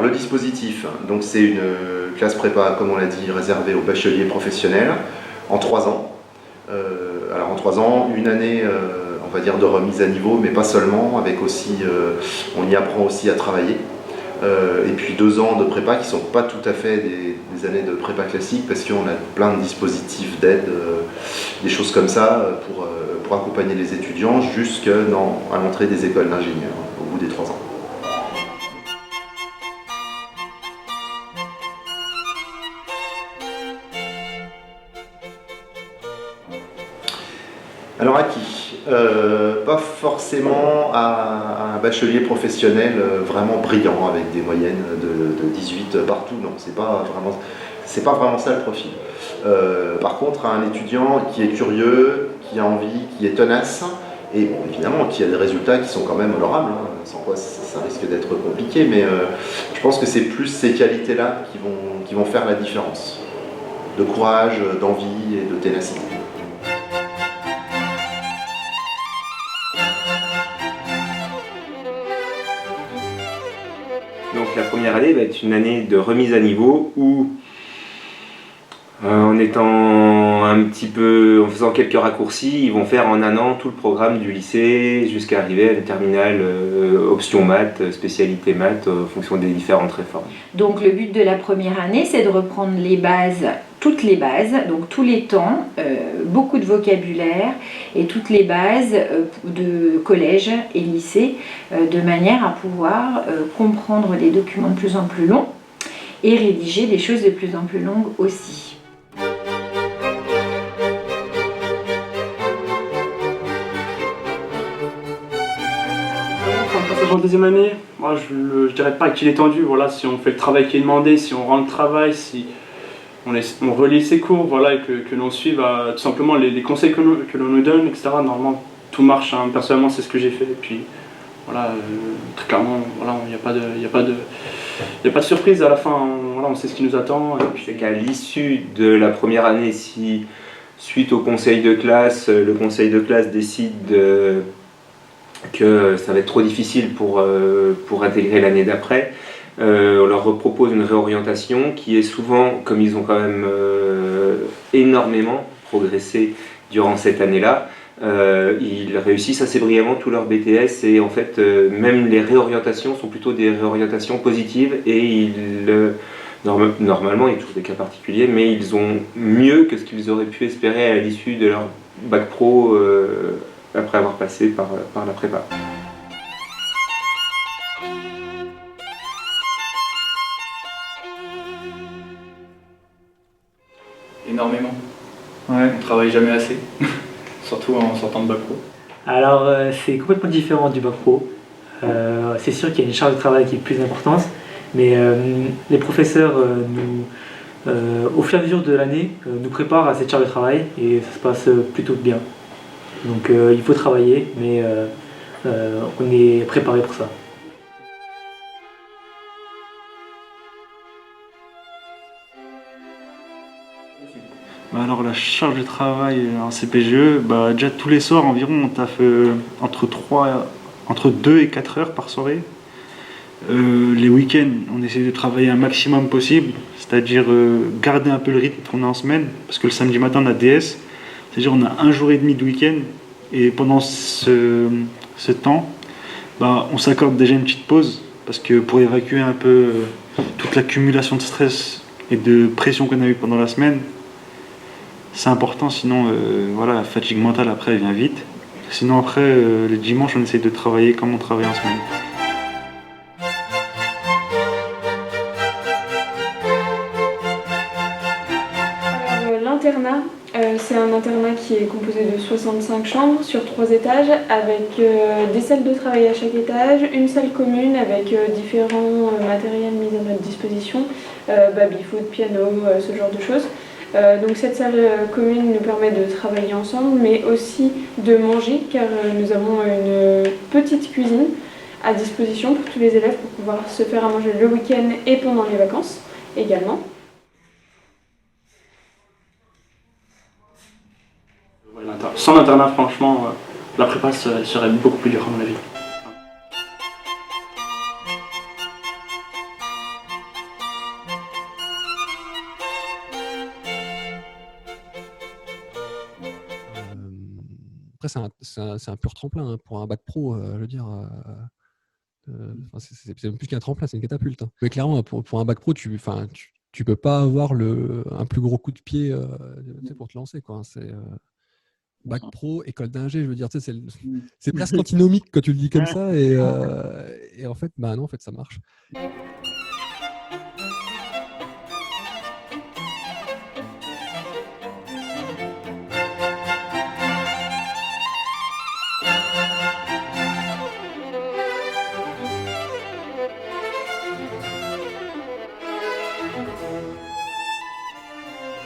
le dispositif, donc c'est une classe prépa, comme on l'a dit, réservée aux bacheliers professionnels en 3 ans. Alors en 3 ans, une année, on va dire, de remise à niveau, mais pas seulement, avec aussi, on y apprend aussi à travailler. Et puis 2 ans de prépa qui ne sont pas tout à fait des années de prépa classique, parce qu'on a plein de dispositifs d'aide, des choses comme ça, pour accompagner les étudiants jusqu'à l'entrée des écoles d'ingénieurs, au bout des 3 ans. Alors à qui pas forcément à un bachelier professionnel vraiment brillant avec des moyennes de 18 partout, non, c'est pas vraiment ça le profil. Par contre, à un étudiant qui est curieux, qui a envie, qui est tenace, et bon, évidemment qui a des résultats qui sont quand même honorables, hein, sans quoi ça risque d'être compliqué, mais je pense que c'est plus ces qualités-là qui vont faire la différence. De courage, d'envie et de ténacité. Donc la première année va être une année de remise à niveau où, en faisant quelques raccourcis, ils vont faire en un an tout le programme du lycée jusqu'à arriver à une terminale option maths, spécialité maths, en fonction des différentes réformes. Donc le but de la première année, c'est de reprendre les bases, toutes les bases, donc tous les temps, beaucoup de vocabulaire et toutes les bases de collège et lycée, de manière à pouvoir comprendre des documents de plus en plus longs et rédiger des choses de plus en plus longues aussi. En deuxième année, moi, je dirais pas qu'il est tendu. Voilà, si on fait le travail qui est demandé, si on rend le travail, si on relit ses cours, voilà, et que l'on suive tout simplement les conseils que l'on nous donne, etc. Normalement, tout marche. Hein. Personnellement, c'est ce que j'ai fait. Et puis, voilà, très clairement, voilà, il n'y a pas de surprise à la fin. Voilà, on sait ce qui nous attend. Et puis, C'est qu'à l'issue de la première année, si suite au conseil de classe, le conseil de classe décide que ça va être trop difficile pour intégrer l'année d'après, on leur propose une réorientation qui est souvent, comme ils ont quand même énormément progressé durant cette année-là, ils réussissent assez brillamment tout leur BTS et en fait même les réorientations sont plutôt des réorientations positives et normalement il y a toujours des cas particuliers, mais ils ont mieux que ce qu'ils auraient pu espérer à l'issue de leur bac pro après avoir passé par la prépa. Énormément. Ouais, on travaille jamais assez, surtout en sortant de bac pro. Alors c'est complètement différent du bac pro. C'est sûr qu'il y a une charge de travail qui est plus importante, mais les professeurs au fur et à mesure de l'année nous préparent à cette charge de travail et ça se passe plutôt bien. Donc il faut travailler, mais on est préparé pour ça. Alors la charge de travail en CPGE, déjà tous les soirs environ on taffe entre 2 et 4 heures par soirée. Les week-ends on essaie de travailler un maximum possible, c'est-à-dire garder un peu le rythme qu'on a en semaine, parce que le samedi matin on a DS, c'est-à-dire on a 1 jour et demi de week-end et pendant ce temps on s'accorde déjà une petite pause, parce que pour évacuer un peu toute l'accumulation de stress et de pression qu'on a eu pendant la semaine, c'est important, sinon la fatigue mentale après elle vient vite. Sinon après, les dimanches on essaie de travailler comme on travaille en semaine. L'internat, c'est un internat qui est composé de 65 chambres sur 3 étages avec des salles de travail à chaque étage, une salle commune avec différents matériels mis à notre disposition, baby-foot, piano, ce genre de choses. Donc cette salle commune nous permet de travailler ensemble, mais aussi de manger, car nous avons une petite cuisine à disposition pour tous les élèves pour pouvoir se faire à manger le week-end et pendant les vacances également. Sans l'internat, franchement, la prépa serait beaucoup plus dure à mon avis. après, c'est un pur tremplin hein, pour un bac pro, je veux dire. C'est même plus qu'un tremplin, c'est une catapulte. Hein. Mais clairement, pour un bac pro, tu peux pas avoir un plus gros coup de pied pour te lancer. Quoi. C'est bac pro, école d'ingé, je veux dire, c'est presque antinomique quand tu le dis comme ça. Et en fait, bah non, en fait, ça marche.